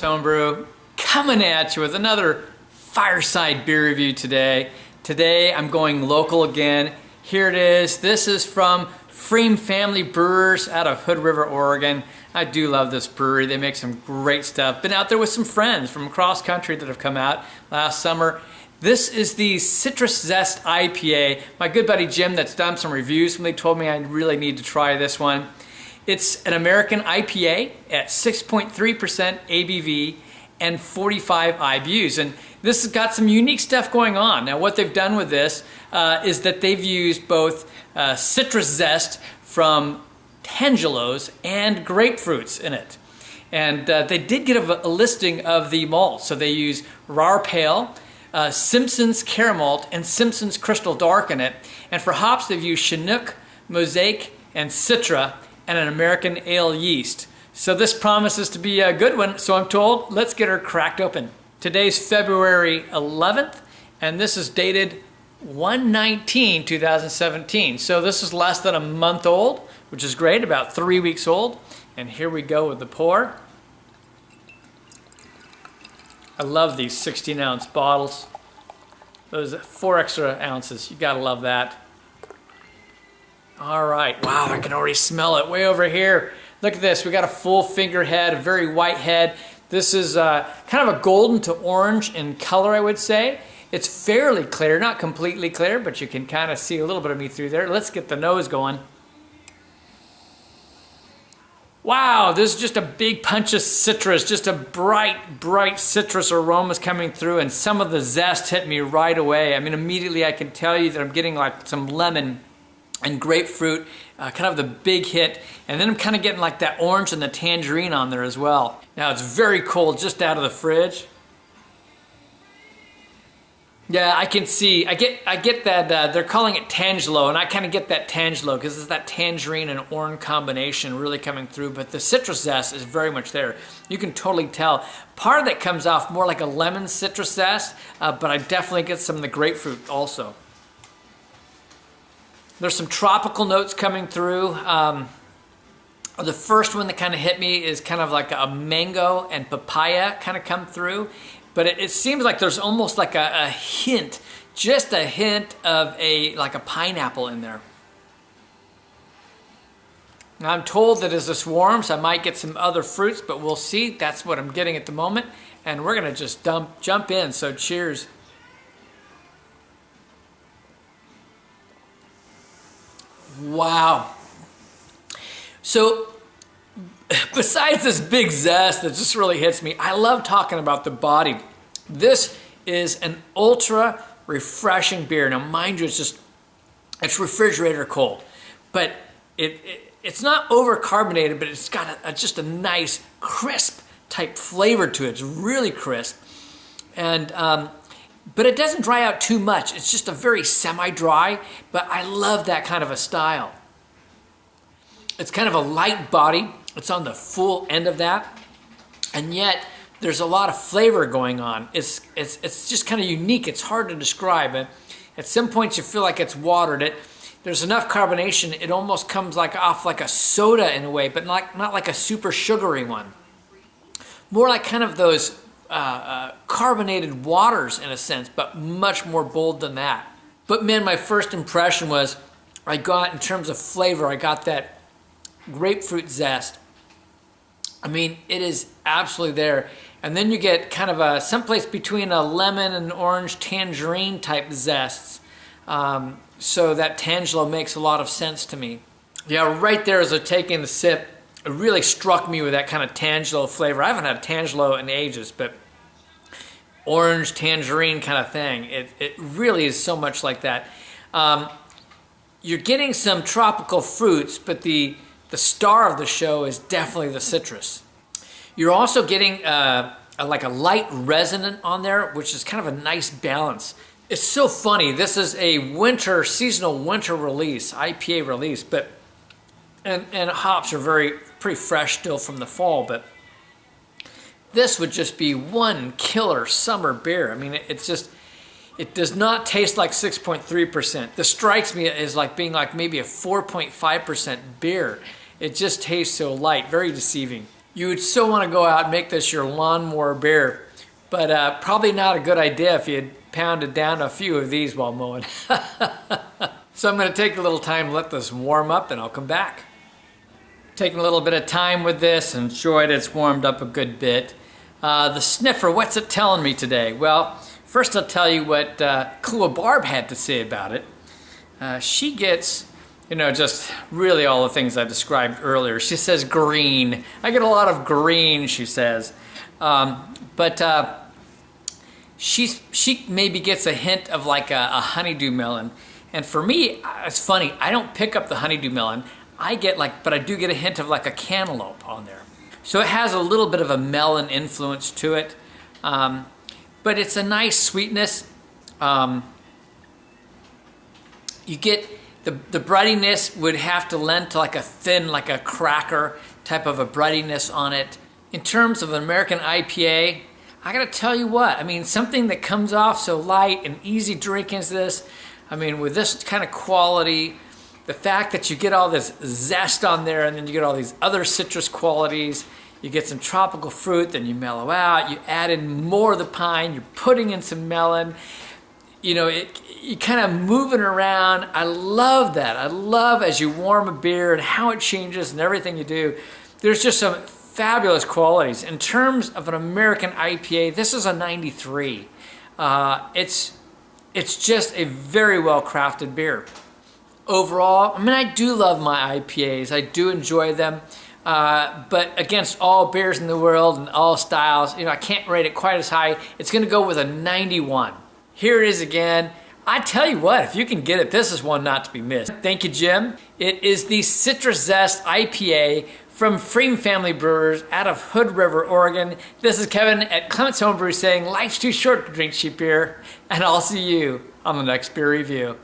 Adam's Homebrew, coming at you with another fireside beer review today. Today I'm going local again. Here it is. This is from pFriem Family Brewers out of Hood River, Oregon. I do love this brewery. They make some great stuff. Been out there with some friends from across country that have come out last summer. This is the Citrus Zest IPA. My good buddy Jim that's done some reviews when they told me I really need to try this one. It's an American IPA at 6.3% ABV and 45 IBUs. And this has got some unique stuff going on. Now what they've done with this is that they've used both citrus zest from tangelos and grapefruits in it. And they did get a listing of the malts. So they use Rar Pale, Simpson's Caramalt, and Simpson's Crystal Dark in it. And for hops, they've used Chinook, Mosaic, and Citra, and an American ale yeast. So this promises to be a good one, so I'm told. Let's get her cracked open. Today's February 11th, and this is dated 1/19/2017. So this is less than a month old, which is great, about 3 weeks old. And here we go with the pour. I love these 16-ounce bottles. Those 4 extra ounces, you gotta love that. All right, wow, I can already smell it way over here. Look at this, we got a full finger head, a very white head. This is kind of a golden to orange in color, I would say. It's fairly clear, not completely clear, but you can kind of see a little bit of me through there. Let's get the nose going. Wow, this is just a big punch of citrus, just a bright citrus aromas coming through, and some of the zest hit me right away. I mean, immediately I can tell you that I'm getting like some lemon and grapefruit, kind of the big hit, and then I'm kind of getting like that orange and the tangerine on there as well. Now it's very cold, just out of the fridge. Yeah, I can see, I get that, they're calling it tangelo, and I kind of get that tangelo because it's that tangerine and orange combination really coming through, but the citrus zest is very much there. You can totally tell. Part of that comes off more like a lemon citrus zest, but I definitely get some of the grapefruit also. There's some tropical notes coming through. The first one that kind of hit me is kind of like a mango and papaya kind of come through. But it seems like there's almost like a hint, just a hint of like a pineapple in there. Now I'm told that as this warms, I might get some other fruits, but we'll see. That's what I'm getting at the moment. And we're gonna just jump in, so cheers. Wow. So besides this big zest that just really hits me, I love talking about the body. This is an ultra refreshing beer. Now mind you, it's refrigerator cold, but it's not over carbonated, but it's got just a nice crisp type flavor to it. It's really crisp. And but it doesn't dry out too much. It's just a very semi-dry, but I love that kind of a style. It's kind of a light body. It's on the full end of that, and yet there's a lot of flavor going on. It's just kind of unique. It's hard to describe. And at some points you feel like it's watered. There's enough carbonation, it almost comes off like a soda in a way, but not like a super sugary one. More like kind of those carbonated waters in a sense, but much more bold than that. But man, my first impression was, I got, in terms of flavor, I got that grapefruit zest. I mean, it is absolutely there. And then you get kind of someplace between a lemon and orange tangerine type zests. So that tangelo makes a lot of sense to me. Yeah, right there as I'm taking the sip, it really struck me with that kind of tangelo flavor. I haven't had tangelo in ages, but orange tangerine kind of thing. It really is so much like that. You're getting some tropical fruits, but the star of the show is definitely the citrus. You're also getting like a light resonant on there, which is kind of a nice balance. It's so funny. This is a seasonal winter release, IPA release, but and hops are pretty fresh still from the fall, but this would just be one killer summer beer. I mean, it does not taste like 6.3%. This strikes me as like being like maybe a 4.5% beer. It just tastes so light, very deceiving. You would still want to go out and make this your lawnmower beer, but probably not a good idea if you had pounded down a few of these while mowing. So I'm going to take a little time to let this warm up and I'll come back. Taking a little bit of time with this and sure it's warmed up a good bit. The sniffer, what's it telling me today? Well, first I'll tell you what Cool Barb had to say about it. She gets, just really all the things I described earlier. She says green. I get a lot of green, she says. But she maybe gets a hint of like a honeydew melon. And for me, it's funny, I don't pick up the honeydew melon. But I do get a hint of like a cantaloupe on there. So it has a little bit of a melon influence to it. But it's a nice sweetness. You get the breadiness would have to lend to like a thin, like a cracker type of a breadiness on it. In terms of an American IPA, I gotta tell you what, something that comes off so light and easy drinking as this, with this kind of quality, the fact that you get all this zest on there and then you get all these other citrus qualities, you get some tropical fruit, then you mellow out, you add in more of the pine, you're putting in some melon, you kind of moving around. I love that. I love as you warm a beer and how it changes and everything you do. There's just some fabulous qualities. In terms of an American IPA, this is a 93. It's just a very well crafted beer. Overall, I do love my IPAs. I do enjoy them. But against all beers in the world and all styles, I can't rate it quite as high. It's going to go with a 91. Here it is again. I tell you what, if you can get it, this is one not to be missed. Thank you, Jim. It is the Citrus Zest IPA from pFriem Family Brewers out of Hood River, Oregon. This is Kevin at Clement's Homebrew saying life's too short to drink cheap beer, and I'll see you on the next beer review.